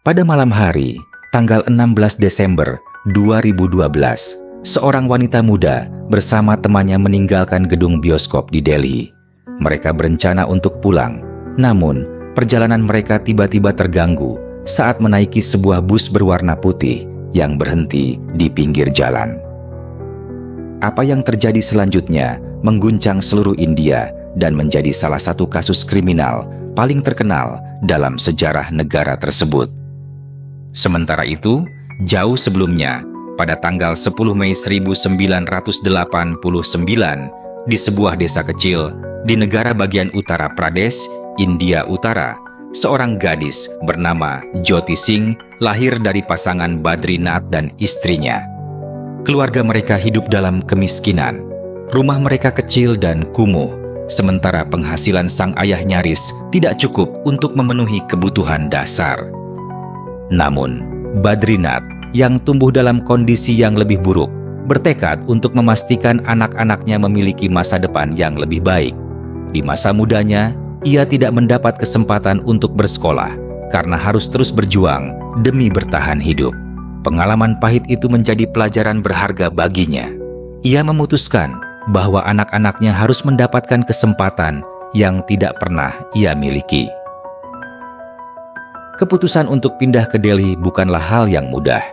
Pada malam hari, tanggal 16 Desember 2012, seorang wanita muda bersama temannya meninggalkan gedung bioskop di Delhi. Mereka berencana untuk pulang, namun perjalanan mereka tiba-tiba terganggu saat menaiki sebuah bus berwarna putih yang berhenti di pinggir jalan. Apa yang terjadi selanjutnya mengguncang seluruh India dan menjadi salah satu kasus kriminal paling terkenal dalam sejarah negara tersebut. Sementara itu, jauh sebelumnya, pada tanggal 10 Mei 1989, di sebuah desa kecil di negara bagian utara Pradesh, India Utara, seorang gadis bernama Jyoti Singh lahir dari pasangan Badrinath dan istrinya. Keluarga mereka hidup dalam kemiskinan. Rumah mereka kecil dan kumuh, sementara penghasilan sang ayah nyaris tidak cukup untuk memenuhi kebutuhan dasar. Namun, Badrinath yang tumbuh dalam kondisi yang lebih buruk, bertekad untuk memastikan anak-anaknya memiliki masa depan yang lebih baik. Di masa mudanya, ia tidak mendapat kesempatan untuk bersekolah karena harus terus berjuang demi bertahan hidup. Pengalaman pahit itu menjadi pelajaran berharga baginya. Ia memutuskan bahwa anak-anaknya harus mendapatkan kesempatan yang tidak pernah ia miliki. Keputusan untuk pindah ke Delhi bukanlah hal yang mudah.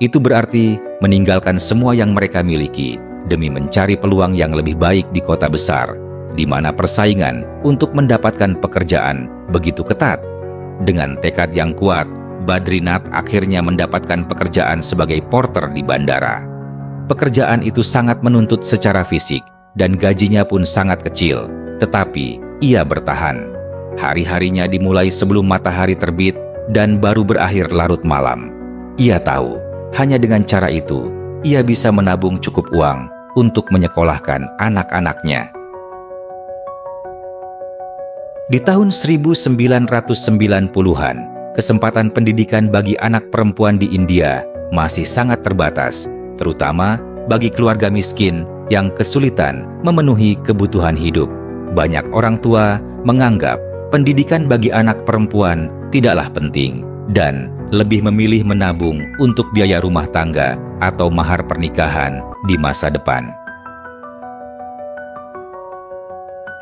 Itu berarti meninggalkan semua yang mereka miliki demi mencari peluang yang lebih baik di kota besar, di mana persaingan untuk mendapatkan pekerjaan begitu ketat. Dengan tekad yang kuat, Badrinath akhirnya mendapatkan pekerjaan sebagai porter di bandara. Pekerjaan itu sangat menuntut secara fisik dan gajinya pun sangat kecil, tetapi ia bertahan. Hari-harinya dimulai sebelum matahari terbit dan baru berakhir larut malam. Ia tahu, hanya dengan cara itu, ia bisa menabung cukup uang untuk menyekolahkan anak-anaknya. Di tahun 1990-an, kesempatan pendidikan bagi anak perempuan di India masih sangat terbatas, terutama bagi keluarga miskin yang kesulitan memenuhi kebutuhan hidup. Banyak orang tua menganggap pendidikan bagi anak perempuan tidaklah penting dan lebih memilih menabung untuk biaya rumah tangga atau mahar pernikahan di masa depan.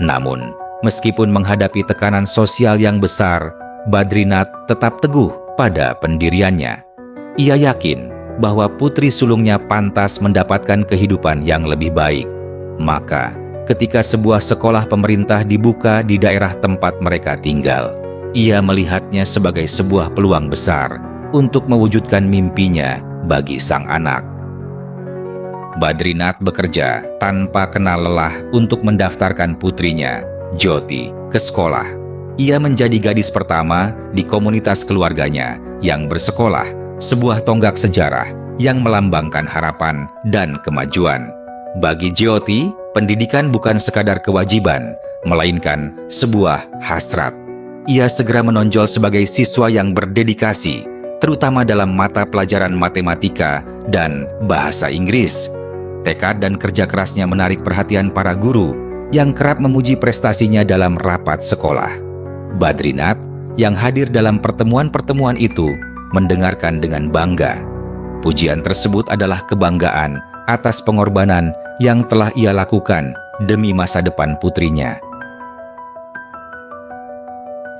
Namun, meskipun menghadapi tekanan sosial yang besar, Badrinath tetap teguh pada pendiriannya. Ia yakin bahwa putri sulungnya pantas mendapatkan kehidupan yang lebih baik. Maka, ketika sebuah sekolah pemerintah dibuka di daerah tempat mereka tinggal, ia melihatnya sebagai sebuah peluang besar untuk mewujudkan mimpinya bagi sang anak. Badrinath bekerja tanpa kenal lelah untuk mendaftarkan putrinya, Jyoti, ke sekolah. Ia menjadi gadis pertama di komunitas keluarganya yang bersekolah, sebuah tonggak sejarah yang melambangkan harapan dan kemajuan. Bagi Jyoti, pendidikan bukan sekadar kewajiban, melainkan sebuah hasrat. Ia segera menonjol sebagai siswa yang berdedikasi, terutama dalam mata pelajaran matematika dan bahasa Inggris. Tekad dan kerja kerasnya menarik perhatian para guru yang kerap memuji prestasinya dalam rapat sekolah. Badrinath yang hadir dalam pertemuan-pertemuan itu mendengarkan dengan bangga. Pujian tersebut adalah kebanggaan atas pengorbanan yang telah ia lakukan demi masa depan putrinya.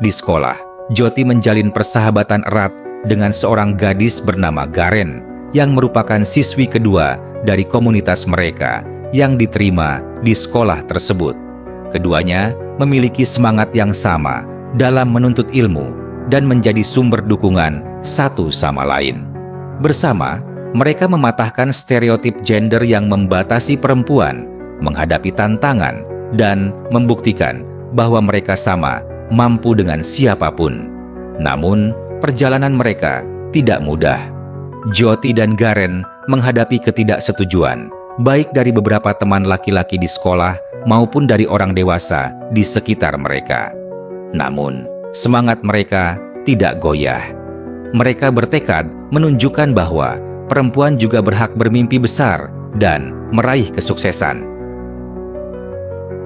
Di sekolah, Jyoti menjalin persahabatan erat dengan seorang gadis bernama Garen yang merupakan siswi kedua dari komunitas mereka yang diterima di sekolah tersebut. Keduanya memiliki semangat yang sama dalam menuntut ilmu dan menjadi sumber dukungan satu sama lain. Bersama, mereka mematahkan stereotip gender yang membatasi perempuan, menghadapi tantangan, dan membuktikan bahwa mereka sama mampu dengan siapapun. Namun, perjalanan mereka tidak mudah. Jyoti dan Garen menghadapi ketidaksetujuan, baik dari beberapa teman laki-laki di sekolah maupun dari orang dewasa di sekitar mereka. Namun, semangat mereka tidak goyah. Mereka bertekad menunjukkan bahwa perempuan juga berhak bermimpi besar dan meraih kesuksesan.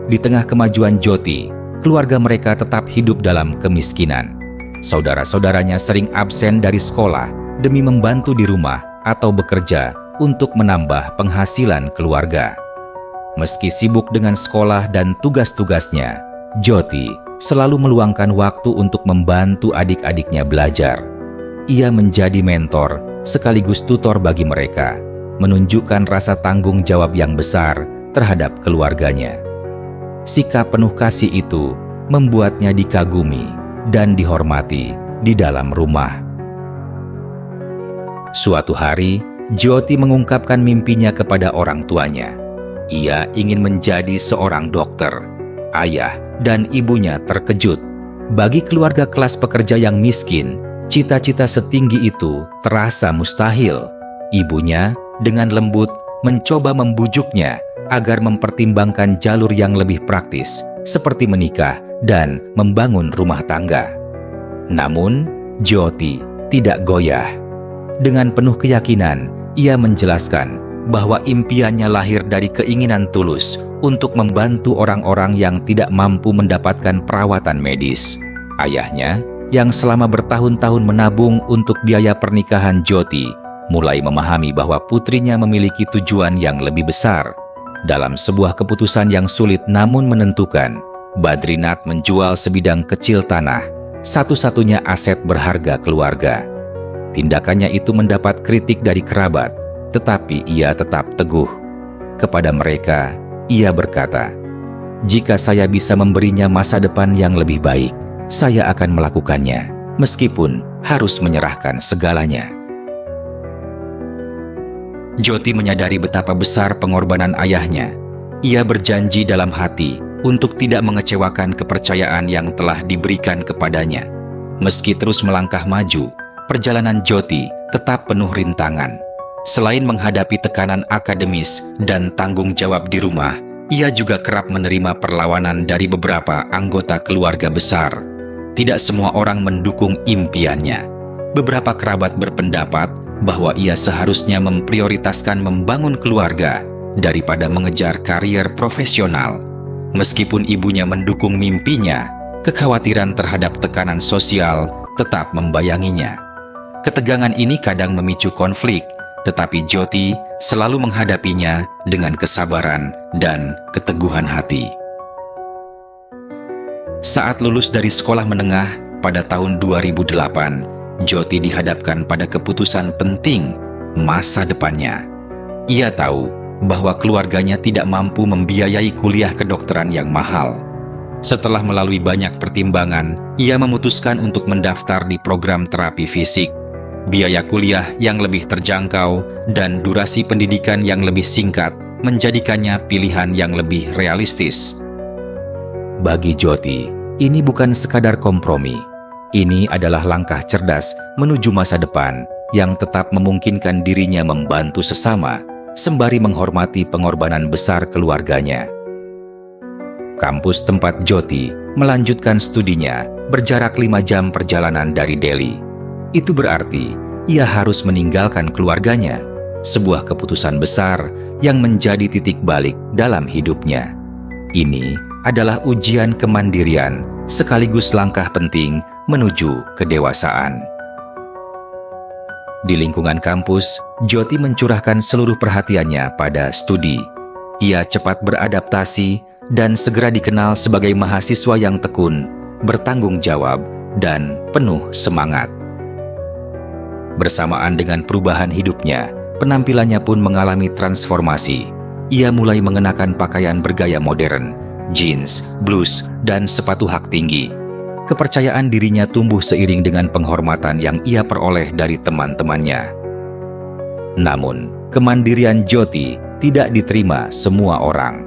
Di tengah kemajuan Jyoti, keluarga mereka tetap hidup dalam kemiskinan. Saudara-saudaranya sering absen dari sekolah demi membantu di rumah atau bekerja untuk menambah penghasilan keluarga. Meski sibuk dengan sekolah dan tugas-tugasnya, Jyoti selalu meluangkan waktu untuk membantu adik-adiknya belajar. Ia menjadi mentor sekaligus tutor bagi mereka, menunjukkan rasa tanggung jawab yang besar terhadap keluarganya. Sikap penuh kasih itu membuatnya dikagumi dan dihormati di dalam rumah. Suatu hari, Jyoti mengungkapkan mimpinya kepada orang tuanya. Ia ingin menjadi seorang dokter. Ayah dan ibunya terkejut. Bagi keluarga kelas pekerja yang miskin, cita-cita setinggi itu terasa mustahil. Ibunya dengan lembut mencoba membujuknya agar mempertimbangkan jalur yang lebih praktis, seperti menikah dan membangun rumah tangga. Namun, Jyoti tidak goyah. Dengan penuh keyakinan, ia menjelaskan bahwa impiannya lahir dari keinginan tulus untuk membantu orang-orang yang tidak mampu mendapatkan perawatan medis. Ayahnya, yang selama bertahun-tahun menabung untuk biaya pernikahan Jyoti, mulai memahami bahwa putrinya memiliki tujuan yang lebih besar. Dalam sebuah keputusan yang sulit namun menentukan, Badrinath menjual sebidang kecil tanah, satu-satunya aset berharga keluarga. Tindakannya itu mendapat kritik dari kerabat, tetapi ia tetap teguh. Kepada mereka, ia berkata, "Jika saya bisa memberinya masa depan yang lebih baik, saya akan melakukannya, meskipun harus menyerahkan segalanya." Jyoti menyadari betapa besar pengorbanan ayahnya. Ia berjanji dalam hati untuk tidak mengecewakan kepercayaan yang telah diberikan kepadanya. Meski terus melangkah maju, perjalanan Jyoti tetap penuh rintangan. Selain menghadapi tekanan akademis dan tanggung jawab di rumah, ia juga kerap menerima perlawanan dari beberapa anggota keluarga besar. Tidak semua orang mendukung impiannya. Beberapa kerabat berpendapat bahwa ia seharusnya memprioritaskan membangun keluarga daripada mengejar karier profesional. Meskipun ibunya mendukung mimpinya, kekhawatiran terhadap tekanan sosial tetap membayanginya. Ketegangan ini kadang memicu konflik, tetapi Jyoti selalu menghadapinya dengan kesabaran dan keteguhan hati. Saat lulus dari sekolah menengah pada tahun 2008, Jyoti dihadapkan pada keputusan penting masa depannya. Ia tahu bahwa keluarganya tidak mampu membiayai kuliah kedokteran yang mahal. Setelah melalui banyak pertimbangan, ia memutuskan untuk mendaftar di program terapi fisik. Biaya kuliah yang lebih terjangkau dan durasi pendidikan yang lebih singkat menjadikannya pilihan yang lebih realistis. Bagi Jyoti, ini bukan sekadar kompromi. Ini adalah langkah cerdas menuju masa depan yang tetap memungkinkan dirinya membantu sesama, sembari menghormati pengorbanan besar keluarganya. Kampus tempat Jyoti melanjutkan studinya berjarak 5 jam perjalanan dari Delhi. Itu berarti ia harus meninggalkan keluarganya, sebuah keputusan besar yang menjadi titik balik dalam hidupnya. Ini adalah ujian kemandirian sekaligus langkah penting menuju kedewasaan. Di lingkungan kampus, Jyoti mencurahkan seluruh perhatiannya pada studi. Ia cepat beradaptasi dan segera dikenal sebagai mahasiswa yang tekun, bertanggung jawab, dan penuh semangat. Bersamaan dengan perubahan hidupnya, penampilannya pun mengalami transformasi. Ia mulai mengenakan pakaian bergaya modern, jeans, blus, dan sepatu hak tinggi. Kepercayaan dirinya tumbuh seiring dengan penghormatan yang ia peroleh dari teman-temannya. Namun, kemandirian Jyoti tidak diterima semua orang.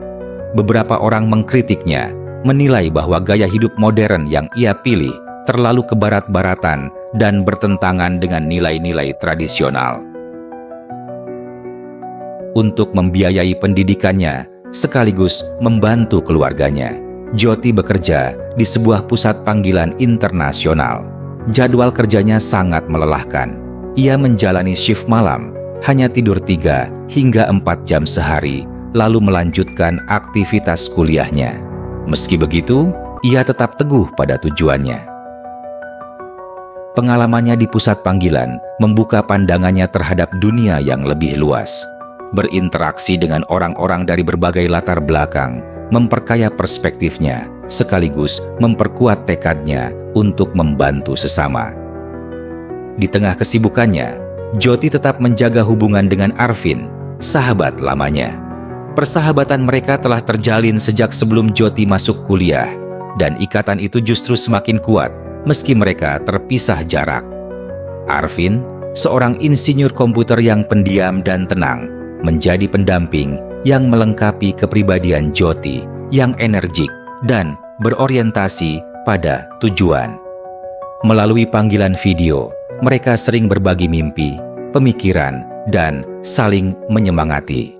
Beberapa orang mengkritiknya, menilai bahwa gaya hidup modern yang ia pilih terlalu kebarat-baratan dan bertentangan dengan nilai-nilai tradisional. Untuk membiayai pendidikannya, sekaligus membantu keluarganya, Jyoti bekerja di sebuah pusat panggilan internasional. Jadwal kerjanya sangat melelahkan. Ia menjalani shift malam, hanya tidur 3 hingga 4 jam sehari, lalu melanjutkan aktivitas kuliahnya. Meski begitu, ia tetap teguh pada tujuannya. Pengalamannya di pusat panggilan membuka pandangannya terhadap dunia yang lebih luas. Berinteraksi dengan orang-orang dari berbagai latar belakang, memperkaya perspektifnya, sekaligus memperkuat tekadnya untuk membantu sesama. Di tengah kesibukannya, Jyoti tetap menjaga hubungan dengan Arvin, sahabat lamanya. Persahabatan mereka telah terjalin sejak sebelum Jyoti masuk kuliah, dan ikatan itu justru semakin kuat meski mereka terpisah jarak. Arvin, seorang insinyur komputer yang pendiam dan tenang, menjadi pendamping yang melengkapi kepribadian Jyoti yang energik dan berorientasi pada tujuan. Melalui panggilan video, mereka sering berbagi mimpi, pemikiran, dan saling menyemangati.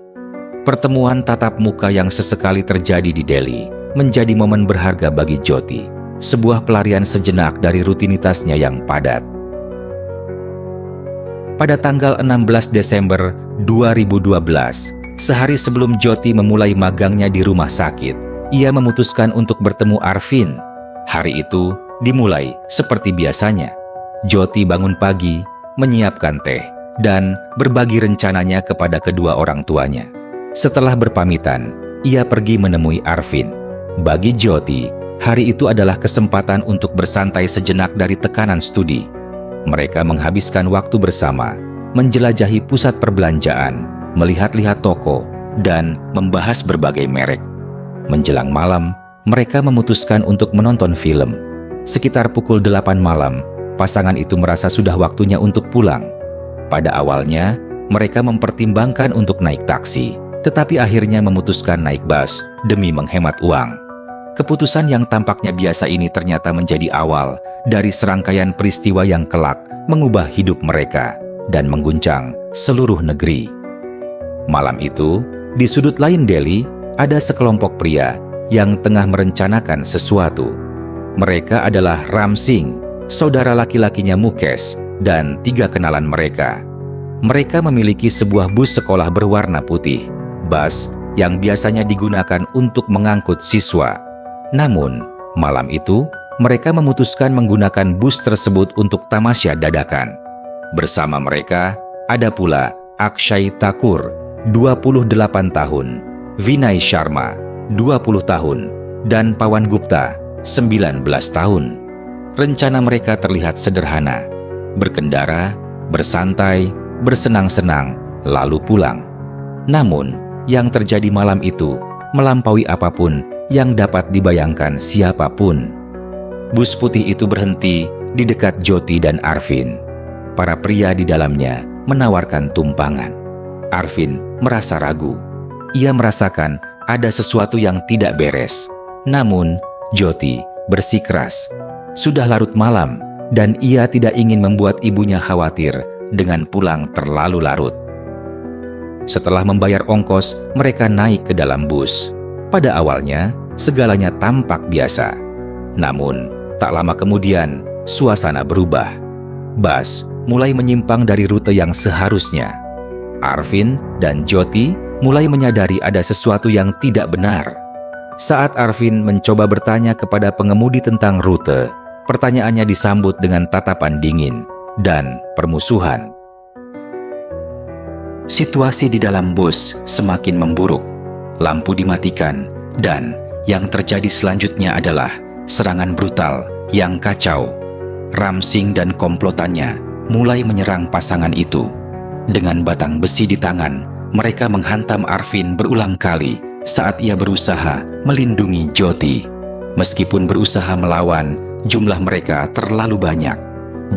Pertemuan tatap muka yang sesekali terjadi di Delhi menjadi momen berharga bagi Jyoti, sebuah pelarian sejenak dari rutinitasnya yang padat. Pada tanggal 16 Desember 2012, sehari sebelum Jyoti memulai magangnya di rumah sakit, ia memutuskan untuk bertemu Arvin. Hari itu dimulai seperti biasanya. Jyoti bangun pagi, menyiapkan teh, dan berbagi rencananya kepada kedua orang tuanya. Setelah berpamitan, ia pergi menemui Arvin. Bagi Jyoti, hari itu adalah kesempatan untuk bersantai sejenak dari tekanan studi. Mereka menghabiskan waktu bersama, menjelajahi pusat perbelanjaan, melihat-lihat toko, dan membahas berbagai merek. Menjelang malam, mereka memutuskan untuk menonton film. Sekitar pukul 8 malam, pasangan itu merasa sudah waktunya untuk pulang. Pada awalnya, mereka mempertimbangkan untuk naik taksi, tetapi akhirnya memutuskan naik bus demi menghemat uang. Keputusan yang tampaknya biasa ini ternyata menjadi awal dari serangkaian peristiwa yang kelak mengubah hidup mereka dan mengguncang seluruh negeri. Malam itu, di sudut lain Delhi, ada sekelompok pria yang tengah merencanakan sesuatu. Mereka adalah Ram Singh, saudara laki-lakinya Mukesh, dan 3 kenalan mereka. Mereka memiliki sebuah bus sekolah berwarna putih, bus yang biasanya digunakan untuk mengangkut siswa. Namun, malam itu, mereka memutuskan menggunakan bus tersebut untuk tamasya dadakan. Bersama mereka, ada pula Akshay Thakur, 28 tahun, Vinay Sharma, 20 tahun, dan Pawan Gupta, 19 tahun. Rencana mereka terlihat sederhana: berkendara, bersantai, bersenang-senang, lalu pulang. Namun, yang terjadi malam itu melampaui apapun yang dapat dibayangkan siapapun. Bus putih itu berhenti di dekat Jyoti dan Arvin. Para pria di dalamnya menawarkan tumpangan. Arvin merasa ragu. Ia merasakan ada sesuatu yang tidak beres. Namun, Jyoti bersikeras. Sudah larut malam, dan ia tidak ingin membuat ibunya khawatir dengan pulang terlalu larut. Setelah membayar ongkos, mereka naik ke dalam bus. Pada awalnya, segalanya tampak biasa. Namun, tak lama kemudian, suasana berubah. Bus mulai menyimpang dari rute yang seharusnya. Arvin dan Jyoti mulai menyadari ada sesuatu yang tidak benar. Saat Arvin mencoba bertanya kepada pengemudi tentang rute, pertanyaannya disambut dengan tatapan dingin dan permusuhan. Situasi di dalam bus semakin memburuk. Lampu dimatikan, dan yang terjadi selanjutnya adalah serangan brutal yang kacau. Ram Singh dan komplotannya mulai menyerang pasangan itu. Dengan batang besi di tangan, mereka menghantam Arvin berulang kali saat ia berusaha melindungi Jyoti. Meskipun berusaha melawan, jumlah mereka terlalu banyak.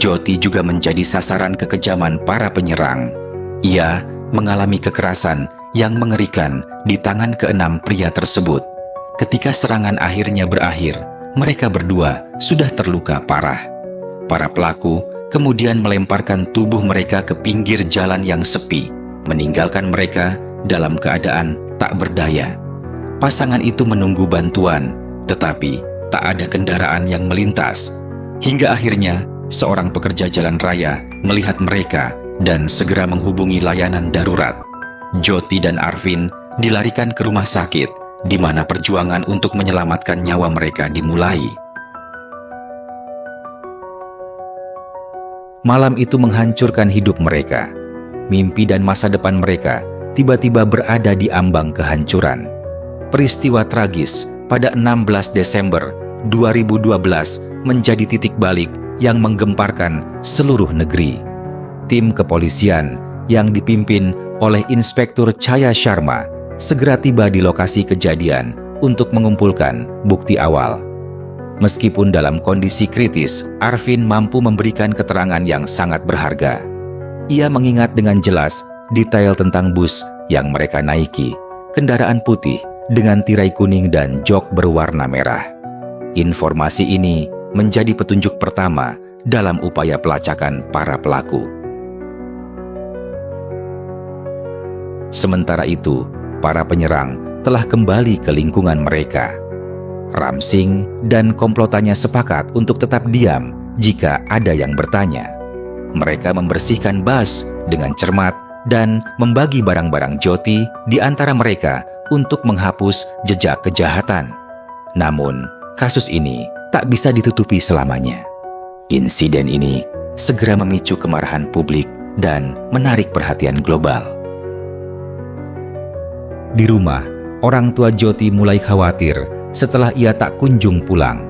Jyoti juga menjadi sasaran kekejaman para penyerang. Ia mengalami kekerasan yang mengerikan di tangan keenam pria tersebut. Ketika serangan akhirnya berakhir, mereka berdua sudah terluka parah. Para pelaku kemudian melemparkan tubuh mereka ke pinggir jalan yang sepi, meninggalkan mereka dalam keadaan tak berdaya. Pasangan itu menunggu bantuan, tetapi tak ada kendaraan yang melintas. Hingga akhirnya, seorang pekerja jalan raya melihat mereka dan segera menghubungi layanan darurat. Jyoti dan Arvin dilarikan ke rumah sakit, di mana perjuangan untuk menyelamatkan nyawa mereka dimulai. Malam itu menghancurkan hidup mereka. Mimpi dan masa depan mereka tiba-tiba berada di ambang kehancuran. Peristiwa tragis pada 16 Desember 2012 menjadi titik balik yang menggemparkan seluruh negeri. Tim kepolisian yang dipimpin oleh Inspektur Chaya Sharma segera tiba di lokasi kejadian untuk mengumpulkan bukti awal. Meskipun dalam kondisi kritis, Arvin mampu memberikan keterangan yang sangat berharga. Ia mengingat dengan jelas detail tentang bus yang mereka naiki, kendaraan putih dengan tirai kuning dan jok berwarna merah. Informasi ini menjadi petunjuk pertama dalam upaya pelacakan para pelaku. Sementara itu, para penyerang telah kembali ke lingkungan mereka. Ramsing dan komplotannya sepakat untuk tetap diam jika ada yang bertanya. Mereka membersihkan bus dengan cermat dan membagi barang-barang Jyoti di antara mereka untuk menghapus jejak kejahatan. Namun, kasus ini tak bisa ditutupi selamanya. Insiden ini segera memicu kemarahan publik dan menarik perhatian global. Di rumah, orang tua Jyoti mulai khawatir setelah ia tak kunjung pulang.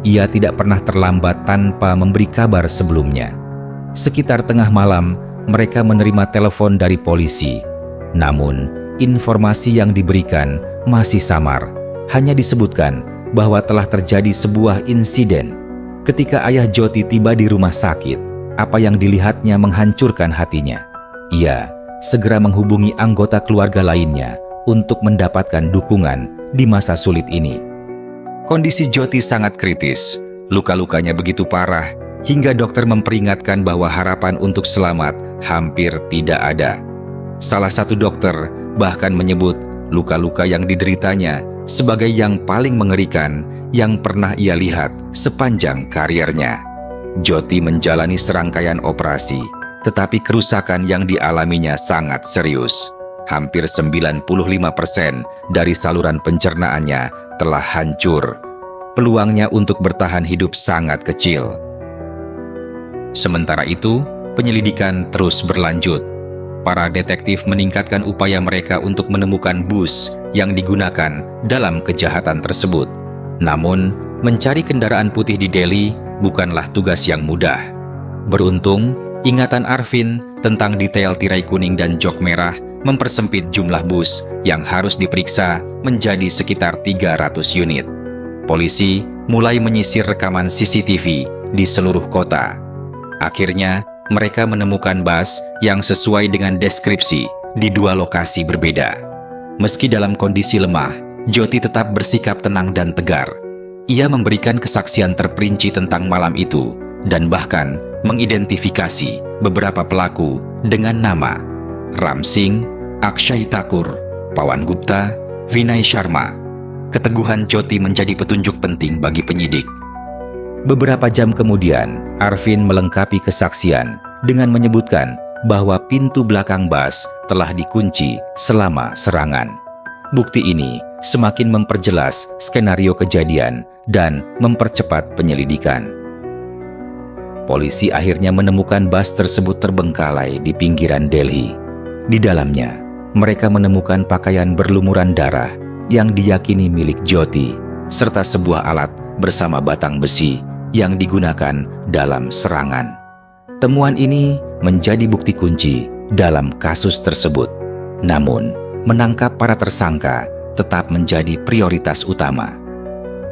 Ia tidak pernah terlambat tanpa memberi kabar sebelumnya. Sekitar tengah malam, mereka menerima telepon dari polisi. Namun, informasi yang diberikan masih samar. Hanya disebutkan bahwa telah terjadi sebuah insiden. Ketika ayah Jyoti tiba di rumah sakit, apa yang dilihatnya menghancurkan hatinya. Ia segera menghubungi anggota keluarga lainnya untuk mendapatkan dukungan di masa sulit ini. Kondisi Jyoti sangat kritis. Luka-lukanya begitu parah hingga dokter memperingatkan bahwa harapan untuk selamat hampir tidak ada. Salah satu dokter bahkan menyebut luka-luka yang dideritanya sebagai yang paling mengerikan yang pernah ia lihat sepanjang karirnya. Jyoti menjalani serangkaian operasi, tetapi kerusakan yang dialaminya sangat serius. Hampir 95% dari saluran pencernaannya telah hancur. Peluangnya untuk bertahan hidup sangat kecil. Sementara itu, penyelidikan terus berlanjut. Para detektif meningkatkan upaya mereka untuk menemukan bus yang digunakan dalam kejahatan tersebut. Namun, mencari kendaraan putih di Delhi bukanlah tugas yang mudah. Beruntung, ingatan Arvin tentang detail tirai kuning dan jok merah mempersempit jumlah bus yang harus diperiksa menjadi sekitar 300 unit. Polisi mulai menyisir rekaman CCTV di seluruh kota. Akhirnya, mereka menemukan bus yang sesuai dengan deskripsi di dua lokasi berbeda. Meski dalam kondisi lemah, Jyoti tetap bersikap tenang dan tegar. Ia memberikan kesaksian terperinci tentang malam itu dan bahkan mengidentifikasi beberapa pelaku dengan nama Ramsing, Akshay Thakur, Pawan Gupta, Vinay Sharma. Keteguhan Jyoti menjadi petunjuk penting bagi penyidik. Beberapa jam kemudian, Arvin melengkapi kesaksian dengan menyebutkan bahwa pintu belakang bus telah dikunci selama serangan. Bukti ini semakin memperjelas skenario kejadian dan mempercepat penyelidikan. Polisi akhirnya menemukan bus tersebut terbengkalai di pinggiran Delhi. Di dalamnya, mereka menemukan pakaian berlumuran darah yang diyakini milik Jyoti, serta sebuah alat bersama batang besi yang digunakan dalam serangan. Temuan ini menjadi bukti kunci dalam kasus tersebut. Namun, menangkap para tersangka tetap menjadi prioritas utama.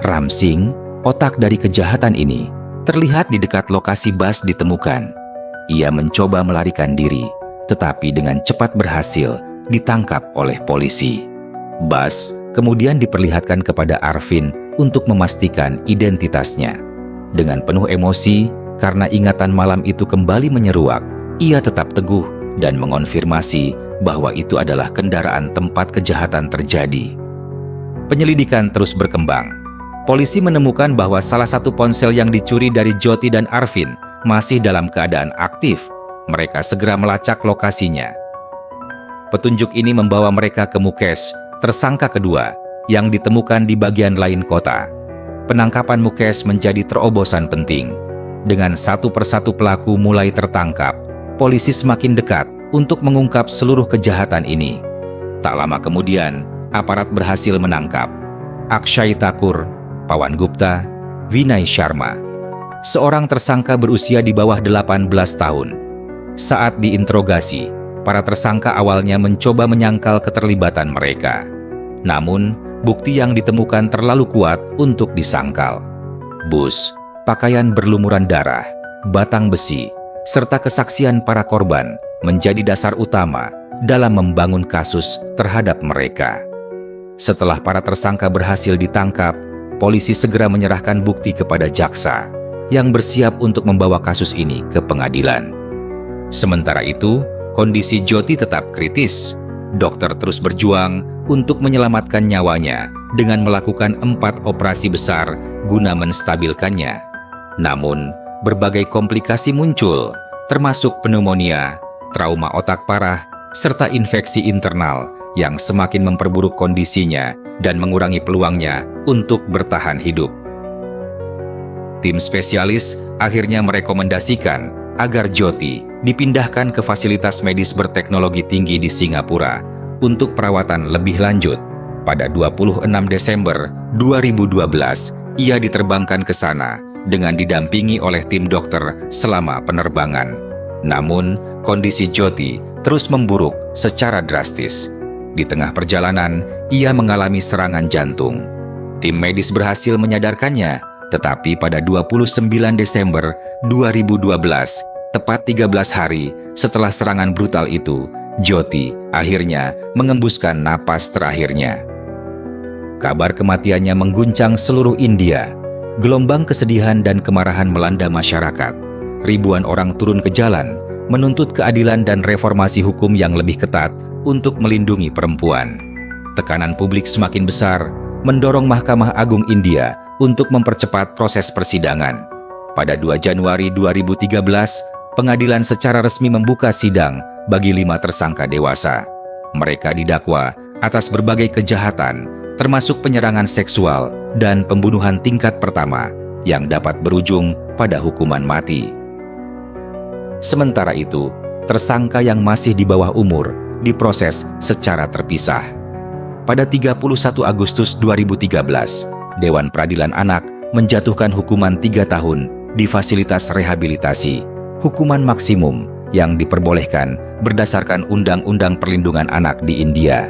Ramsing, otak dari kejahatan ini, terlihat di dekat lokasi bus ditemukan. Ia mencoba melarikan diri, tetapi dengan cepat berhasil ditangkap oleh polisi. Bus kemudian diperlihatkan kepada Arvin untuk memastikan identitasnya. Dengan penuh emosi, karena ingatan malam itu kembali menyeruak, ia tetap teguh dan mengonfirmasi bahwa itu adalah kendaraan tempat kejahatan terjadi. Penyelidikan terus berkembang. Polisi menemukan bahwa salah satu ponsel yang dicuri dari Jyoti dan Arvin masih dalam keadaan aktif. Mereka segera melacak lokasinya. Petunjuk ini membawa mereka ke Mukesh, tersangka kedua, yang ditemukan di bagian lain kota. Penangkapan Mukesh menjadi terobosan penting. dengan satu persatu pelaku mulai tertangkap, polisi semakin dekat untuk mengungkap seluruh kejahatan ini. Tak lama kemudian, aparat berhasil menangkap Akshay Thakur, Pawan Gupta, Vinay Sharma, seorang tersangka berusia di bawah 18 tahun. Saat diinterogasi, para tersangka awalnya mencoba menyangkal keterlibatan mereka. Namun, bukti yang ditemukan terlalu kuat untuk disangkal. Bus, pakaian berlumuran darah, batang besi, serta kesaksian para korban menjadi dasar utama dalam membangun kasus terhadap mereka. Setelah para tersangka berhasil ditangkap, polisi segera menyerahkan bukti kepada jaksa yang bersiap untuk membawa kasus ini ke pengadilan. Sementara itu, kondisi Jyoti tetap kritis. Dokter terus berjuang untuk menyelamatkan nyawanya dengan melakukan 4 operasi besar guna menstabilkannya. Namun, berbagai komplikasi muncul, termasuk pneumonia, trauma otak parah, serta infeksi internal yang semakin memperburuk kondisinya dan mengurangi peluangnya untuk bertahan hidup. Tim spesialis akhirnya merekomendasikan agar Jyoti dipindahkan ke fasilitas medis berteknologi tinggi di Singapura untuk perawatan lebih lanjut. Pada 26 Desember 2012, ia diterbangkan ke sana dengan didampingi oleh tim dokter selama penerbangan. Namun, kondisi Jyoti terus memburuk secara drastis. Di tengah perjalanan, ia mengalami serangan jantung. Tim medis berhasil menyadarkannya, tetapi pada 29 Desember 2012, tepat 13 hari setelah serangan brutal itu, Jyoti akhirnya mengembuskan napas terakhirnya. Kabar kematiannya mengguncang seluruh India. Gelombang kesedihan dan kemarahan melanda masyarakat. Ribuan orang turun ke jalan, menuntut keadilan dan reformasi hukum yang lebih ketat untuk melindungi perempuan. Tekanan publik semakin besar, mendorong Mahkamah Agung India untuk mempercepat proses persidangan. Pada 2 Januari 2013, pengadilan secara resmi membuka sidang bagi 5 tersangka dewasa. Mereka didakwa atas berbagai kejahatan, termasuk penyerangan seksual dan pembunuhan tingkat pertama yang dapat berujung pada hukuman mati. Sementara itu, tersangka yang masih di bawah umur diproses secara terpisah. Pada 31 Agustus 2013, Dewan Peradilan Anak menjatuhkan hukuman 3 tahun di fasilitas rehabilitasi, hukuman maksimum yang diperbolehkan berdasarkan Undang-Undang Perlindungan Anak di India.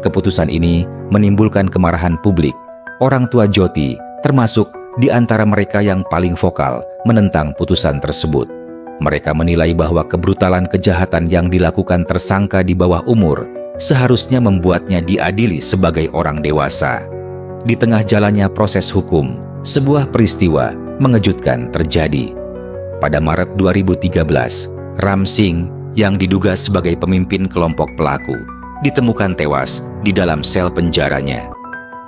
Keputusan ini menimbulkan kemarahan publik. Orang tua Jyoti termasuk di antara mereka yang paling vokal menentang putusan tersebut. Mereka menilai bahwa kebrutalan kejahatan yang dilakukan tersangka di bawah umur seharusnya membuatnya diadili sebagai orang dewasa. Di tengah jalannya proses hukum, sebuah peristiwa mengejutkan terjadi. Pada Maret 2013, Ram Singh yang diduga sebagai pemimpin kelompok pelaku ditemukan tewas di dalam sel penjaranya.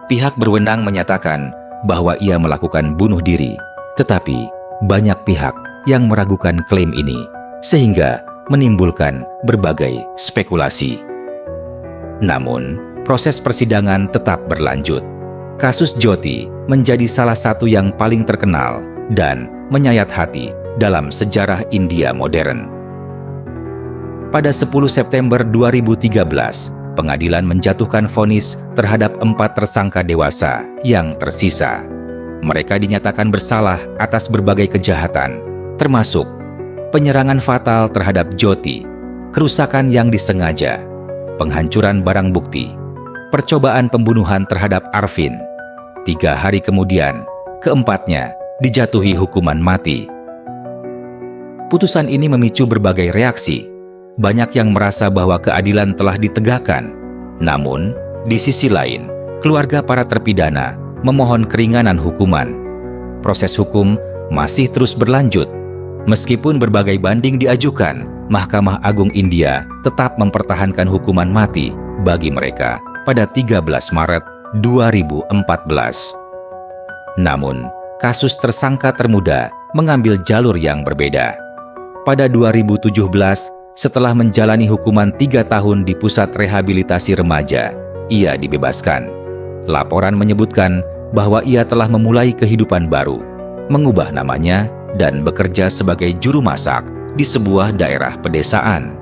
Pihak berwenang menyatakan bahwa ia melakukan bunuh diri, tetapi banyak pihak yang meragukan klaim ini, sehingga menimbulkan berbagai spekulasi. Namun, proses persidangan tetap berlanjut. Kasus Jyoti menjadi salah satu yang paling terkenal dan menyayat hati dalam sejarah India modern. Pada 10 September 2013, pengadilan menjatuhkan vonis terhadap 4 tersangka dewasa yang tersisa. Mereka dinyatakan bersalah atas berbagai kejahatan, termasuk penyerangan fatal terhadap Jyoti, kerusakan yang disengaja, penghancuran barang bukti, percobaan pembunuhan terhadap Arvind. 3 hari kemudian, keempatnya dijatuhi hukuman mati. Putusan ini memicu berbagai reaksi. Banyak yang merasa bahwa keadilan telah ditegakkan. Namun, di sisi lain, keluarga para terpidana memohon keringanan hukuman. Proses hukum masih terus berlanjut. Meskipun berbagai banding diajukan, Mahkamah Agung India tetap mempertahankan hukuman mati bagi mereka pada 13 Maret 2014. Namun, kasus tersangka termuda mengambil jalur yang berbeda. Pada 2017, setelah menjalani hukuman 3 tahun di Pusat Rehabilitasi Remaja, ia dibebaskan. Laporan menyebutkan bahwa ia telah memulai kehidupan baru, mengubah namanya dan bekerja sebagai juru masak di sebuah daerah pedesaan.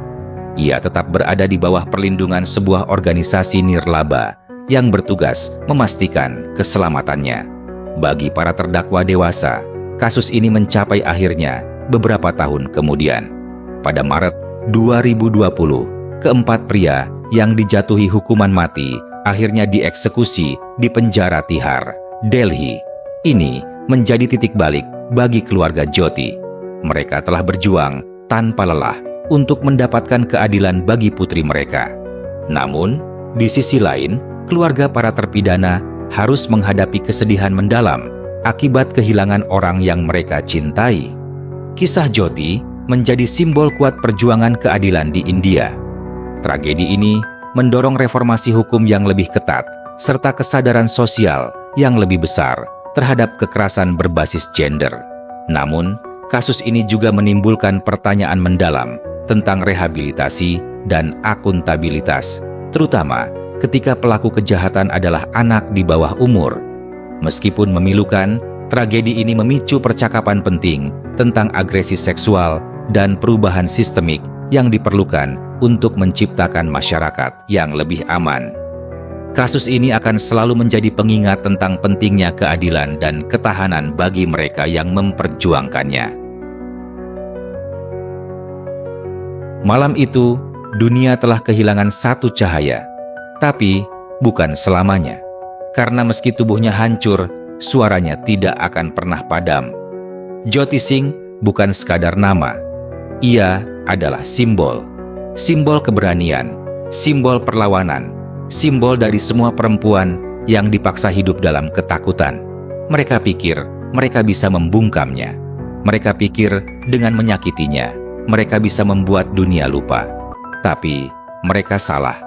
Ia tetap berada di bawah perlindungan sebuah organisasi nirlaba yang bertugas memastikan keselamatannya. Bagi para terdakwa dewasa, kasus ini mencapai akhirnya beberapa tahun kemudian. Pada Maret 2020, keempat pria yang dijatuhi hukuman mati akhirnya dieksekusi di penjara Tihar, Delhi. Ini menjadi titik balik bagi keluarga Jyoti. Mereka telah berjuang tanpa lelah untuk mendapatkan keadilan bagi putri mereka. Namun, di sisi lain, keluarga para terpidana harus menghadapi kesedihan mendalam akibat kehilangan orang yang mereka cintai. Kisah Jyoti menjadi simbol kuat perjuangan keadilan di India. Tragedi ini mendorong reformasi hukum yang lebih ketat serta kesadaran sosial yang lebih besar terhadap kekerasan berbasis gender. Namun, kasus ini juga menimbulkan pertanyaan mendalam tentang rehabilitasi dan akuntabilitas, terutama ketika pelaku kejahatan adalah anak di bawah umur. Meskipun memilukan, tragedi ini memicu percakapan penting tentang agresi seksual dan perubahan sistemik yang diperlukan untuk menciptakan masyarakat yang lebih aman. Kasus ini akan selalu menjadi pengingat tentang pentingnya keadilan dan ketahanan bagi mereka yang memperjuangkannya. Malam itu, dunia telah kehilangan satu cahaya, tapi bukan selamanya. Karena meski tubuhnya hancur, suaranya tidak akan pernah padam. Jyoti Singh bukan sekadar nama. Ia adalah simbol. Simbol keberanian, simbol perlawanan, simbol dari semua perempuan yang dipaksa hidup dalam ketakutan. Mereka pikir mereka bisa membungkamnya. Mereka pikir dengan menyakitinya mereka bisa membuat dunia lupa. Tapi mereka salah,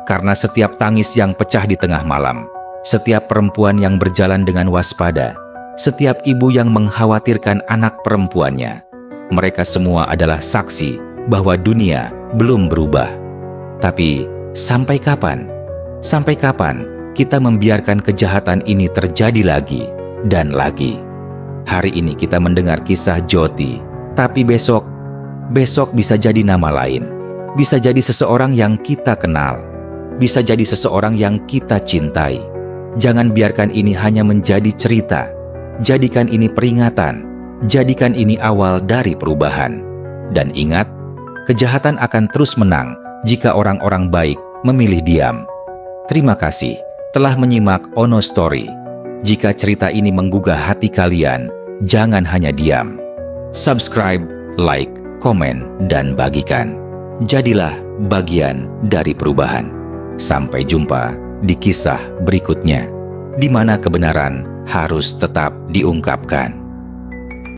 karena setiap tangis yang pecah di tengah malam, setiap perempuan yang berjalan dengan waspada, setiap ibu yang mengkhawatirkan anak perempuannya, mereka semua adalah saksi bahwa dunia belum berubah. Tapi sampai kapan? Sampai kapan kita membiarkan kejahatan ini terjadi lagi dan lagi? Hari ini kita mendengar kisah Jyoti, tapi besok bisa jadi nama lain. Bisa jadi seseorang yang kita kenal. Bisa jadi seseorang yang kita cintai. Jangan biarkan ini hanya menjadi cerita. Jadikan ini peringatan. Jadikan ini awal dari perubahan. Dan ingat, kejahatan akan terus menang jika orang-orang baik memilih diam. Terima kasih telah menyimak Ono Story. Jika cerita ini menggugah hati kalian, jangan hanya diam. Subscribe, like, komen, dan bagikan. Jadilah bagian dari perubahan. Sampai jumpa di kisah berikutnya, di mana kebenaran harus tetap diungkapkan.